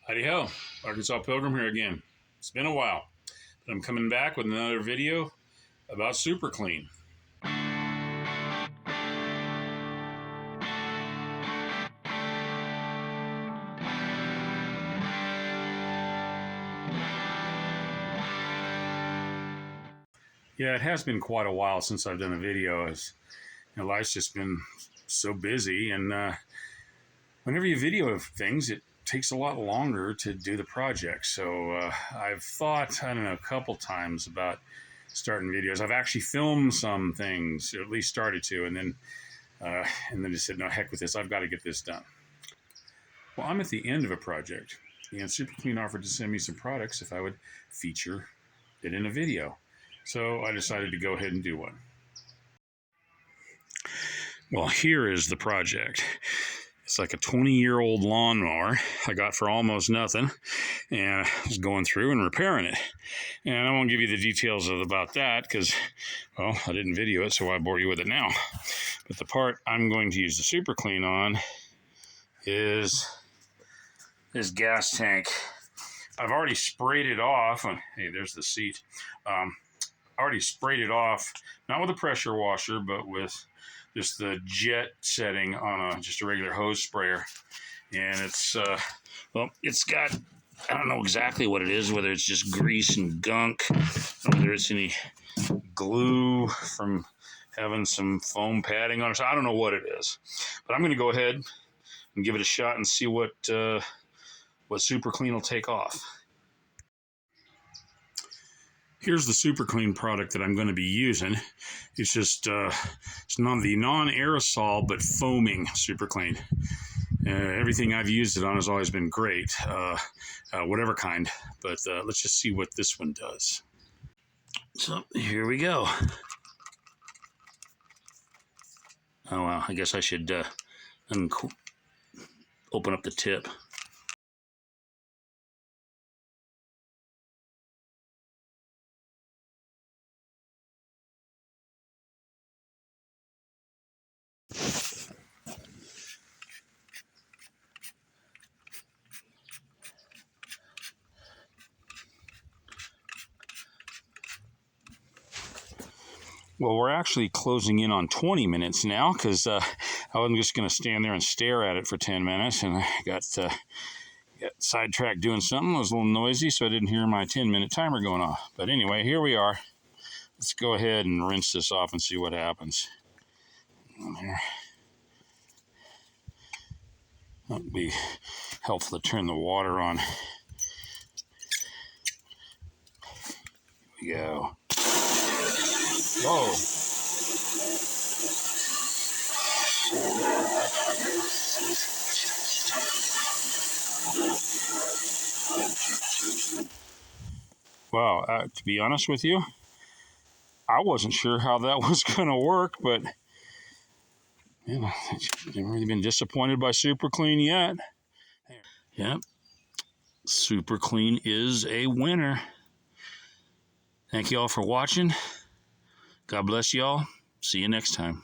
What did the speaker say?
Howdy ho, Arkansas Pilgrim here again. It's been a while, but I'm coming back with another video about Super Clean. Yeah, it has been quite a while since I've done a video, as life's just been so busy, and whenever you video things, it takes a lot longer to do the project. So I've thought, I don't know, a couple times about starting videos. I've actually filmed some things, or at least started to, and then just said, no, heck with this. I've got to get this done. Well, I'm at the end of a project, and Super Clean offered to send me some products if I would feature it in a video. So I decided to go ahead and do one. Well, here is the project. It's like a 20-year-old lawnmower I got for almost nothing, and I was going through and repairing it. And I won't give you the details about that because, well, I didn't video it, so I bore you with it now. But the part I'm going to use the Super Clean on is this gas tank. I've already sprayed it off. Hey, there's the seat. I already sprayed it off, not with a pressure washer, but with just the jet setting on just a regular hose sprayer. And it's, well, it's got, I don't know exactly what it is, whether it's just grease and gunk, whether it's any glue from having some foam padding on it. So I don't know what it is. But I'm going to go ahead and give it a shot and see what Super Clean will take off. Here's the Super Clean product that I'm going to be using. It's just it's not the non-aerosol but foaming Super Clean. Everything I've used it on has always been great, whatever kind. But let's just see what this one does. So here we go. Oh well, I guess I should open up the tip. Well, we're actually closing in on 20 minutes now because I wasn't just going to stand there and stare at it for 10 minutes, and I got sidetracked doing something. It was a little noisy, so I didn't hear my 10-minute timer going off. But anyway, here we are. Let's go ahead and rinse this off and see what happens. There. That would be helpful to turn the water on. Here we go. Whoa. Wow, to be honest with you, I wasn't sure how that was going to work, but you know, I've never really been disappointed by Super Clean yet. Yep, Super Clean is a winner. Thank you all for watching. God bless y'all. See you next time.